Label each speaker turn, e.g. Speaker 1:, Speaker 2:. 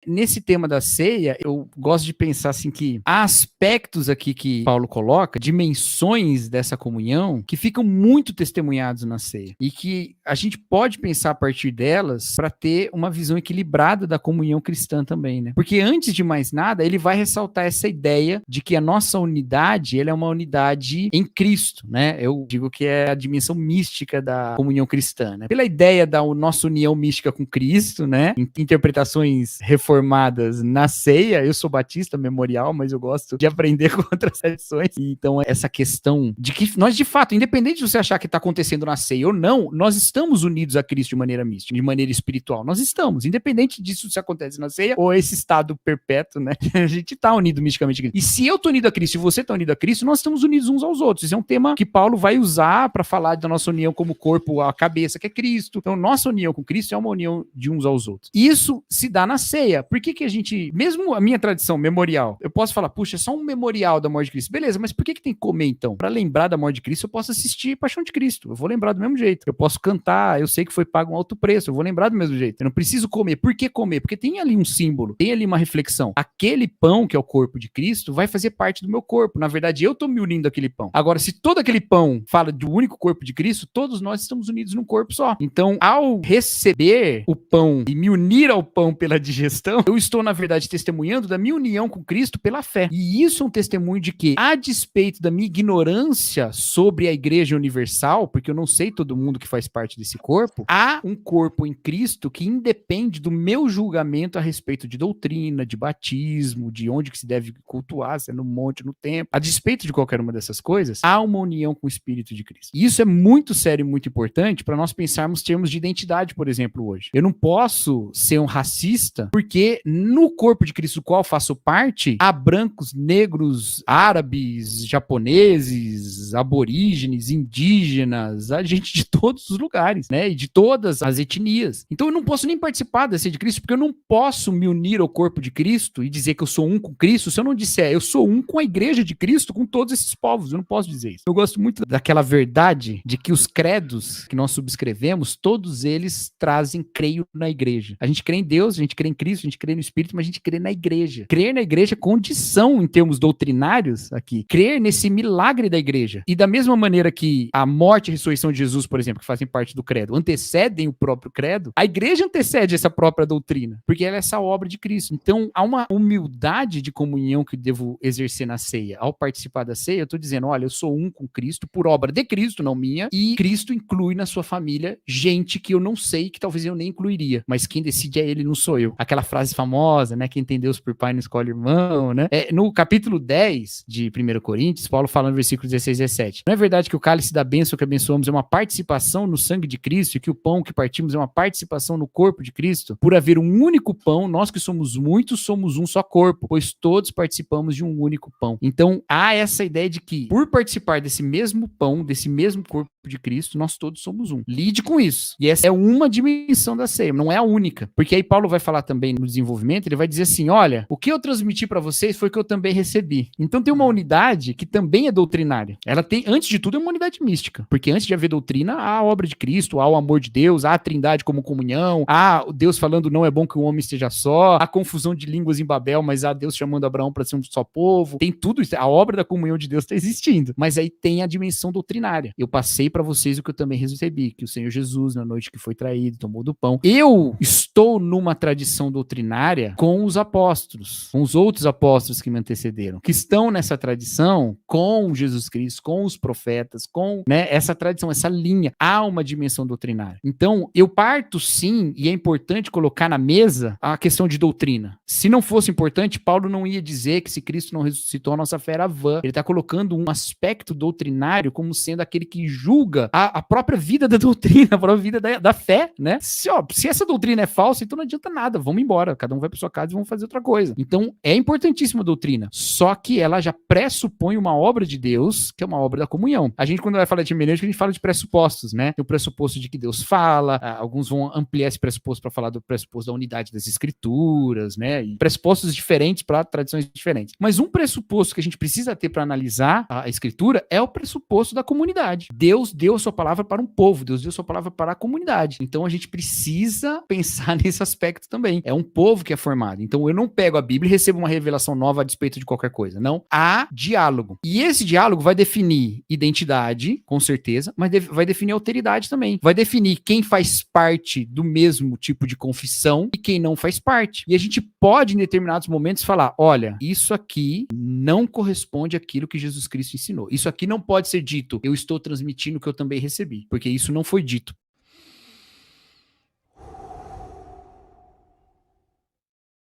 Speaker 1: Nesse tema da ceia, eu gosto de pensar assim que há aspectos aqui que Paulo coloca, dimensões dessa comunhão, que ficam muito testemunhados na ceia. E que a gente pode pensar a partir delas para ter uma visão equilibrada da comunhão cristã também, né? Porque antes de mais nada, ele vai ressaltar essa ideia de que a nossa unidade, ela é uma unidade em Cristo, né? Eu digo que é a dimensão mística da comunhão cristã, né? Pela ideia da nossa união mística com Cristo, né? Interpretações reformadas na ceia. Eu sou batista memorial, mas eu gosto de aprender com outras tradições. Então, essa questão de que nós, de fato, independente de você achar que está acontecendo na ceia ou não, nós estamos unidos a Cristo de maneira mística, de maneira espiritual. Nós estamos, independente disso se acontece na ceia ou esse estado perpétuo, né? A gente está unido misticamente a Cristo. E se eu estou unido a Cristo e você está unido a Cristo, nós estamos unidos uns aos outros. Isso é um tema que Paulo vai usar para falar da nossa união como corpo, a cabeça, que é Cristo. Então, nossa união com Cristo é uma união de uns aos outros. Isso se dá na ceia. Por que a gente, mesmo a minha tradição memorial, eu posso falar, puxa, é só um memorial da morte de Cristo. Beleza, mas por que tem que comer então? Para lembrar da morte de Cristo, eu posso assistir Paixão de Cristo. Eu vou lembrar do mesmo jeito. Eu posso cantar, eu sei que foi pago um alto preço, eu vou lembrar do mesmo jeito. Eu não preciso comer. Por que comer? Porque tem ali um símbolo, tem ali uma reflexão. Aquele pão, que é o corpo de Cristo, vai fazer parte do meu corpo. Na verdade, eu tô me unindo àquele pão. Agora, se todo aquele pão fala do único corpo de Cristo, todos nós estamos unidos num corpo só. Então, ao receber o pão e me unir ao pão pela digestão, eu estou, na verdade, testemunhando da minha união com Cristo pela fé. E isso é um testemunho de que, a despeito da minha ignorância sobre a Igreja Universal, porque eu não sei todo mundo que faz parte desse corpo, há um corpo em Cristo que independe do meu julgamento a respeito de doutrina, de batismo, de onde que se deve cultuar, se é no monte, no templo. A despeito de qualquer uma dessas coisas, há uma união com o Espírito de Cristo. E isso é muito sério e muito importante para nós pensarmos termos de identidade, por exemplo, hoje. Eu não posso ser um racista porque no corpo de Cristo do qual faço parte, há brancos, negros, árabes, japoneses, aborígenes, indígenas, há gente de todos os lugares, né? E de todas as etnias. Então eu não posso nem participar da ceia de Cristo, porque eu não posso me unir ao corpo de Cristo e dizer que eu sou um com Cristo se eu não disser eu sou um com a igreja de Cristo, com todos esses povos. Eu não posso dizer isso. Eu gosto muito daquela verdade de que os credos que nós subscrevemos, todos eles trazem creio na igreja. A gente crê em Deus, a gente crê em Cristo, a gente crê no Espírito, mas a gente crê na igreja. Crer na igreja é condição em termos doutrinários aqui. Crer nesse milagre da igreja. E da mesma maneira que a morte e a ressurreição de Jesus, por exemplo, que fazem parte do credo, antecedem o próprio credo, a igreja antecede essa própria doutrina, porque ela é essa obra de Cristo. Então, há uma humildade de comunhão que eu devo exercer na ceia. Ao participar da ceia, eu estou dizendo, olha, eu sou um com Cristo, por obra de Cristo, não minha, e Cristo inclui na sua família gente que eu não sei, que talvez eu nem incluiria, mas quem decide é ele, não sou eu. Aquela frase famosa, né, quem tem Deus por pai não escolhe irmão, né? No capítulo 10 de 1 Coríntios, Paulo fala no versículo 16 e 17, não é verdade que o cálice da bênção que abençoamos é uma participação no sangue de Cristo e que o pão que partimos é uma participação no corpo de Cristo? Por haver um único pão, nós que somos muitos, somos um só corpo, pois todos participamos de um único pão. Então, há essa ideia de que, por participar desse mesmo pão, desse mesmo corpo de Cristo, nós todos somos um. Lide com isso. E essa é uma dimensão da ceia, não é a única. Porque aí Paulo vai falar também no desenvolvimento, ele vai dizer assim, olha, o que eu transmiti para vocês foi o que eu também recebi. Então tem uma unidade que também é doutrinária. Ela tem, antes de tudo, é uma unidade mística. Porque antes de haver doutrina, há a obra de Cristo, há o amor de Deus, há a trindade como comunhão, há Deus falando não é bom que o homem esteja só, há confusão de línguas em Babel, mas há Deus chamando Abraão para ser um só povo. Tem tudo isso. A obra da comunhão de Deus está existindo. Mas aí tem a dimensão doutrinária. Eu passei para vocês o que eu também recebi, que o Senhor Jesus, na noite que foi traído, tomou do pão. Eu estou numa tradição doutrinária com os apóstolos, com os outros apóstolos que me antecederam, que estão nessa tradição com Jesus Cristo, com os profetas, com, né, essa tradição, essa linha. Há uma dimensão doutrinária. Então, eu parto sim, e é importante colocar na mesa a questão de doutrina. Se não fosse importante, Paulo não ia dizer que se Cristo não ressuscitou, a nossa fé era vã. Ele está colocando um aspecto doutrinário como sendo aquele que julga a própria vida da doutrina, a própria vida da fé, né? Se essa doutrina é falsa, então não adianta nada, vamos embora, cada um vai para sua casa e vamos fazer outra coisa. Então, é importantíssima a doutrina, só que ela já pressupõe uma obra de Deus, que é uma obra da comunhão. A gente, quando vai falar de hermenêutica, a gente fala de pressupostos, né? Tem o pressuposto de que Deus fala, alguns vão ampliar esse pressuposto para falar do pressuposto da unidade das escrituras, né? E pressupostos diferentes para tradições diferentes. Mas um pressuposto que a gente precisa ter para analisar a escritura é o pressuposto da comunidade. Deus Deus deu a sua palavra para um povo, Deus deu a sua palavra para a comunidade. Então a gente precisa pensar nesse aspecto também. É um povo que é formado. Então eu não pego a Bíblia e recebo uma revelação nova a despeito de qualquer coisa. Não. Há diálogo. E esse diálogo vai definir identidade, com certeza, mas vai definir alteridade também. Vai definir quem faz parte do mesmo tipo de confissão e quem não faz parte. E a gente pode, em determinados momentos, falar: olha, isso aqui não corresponde àquilo que Jesus Cristo ensinou. Isso aqui não pode ser dito, eu estou transmitindo o que eu também recebi, porque isso não foi dito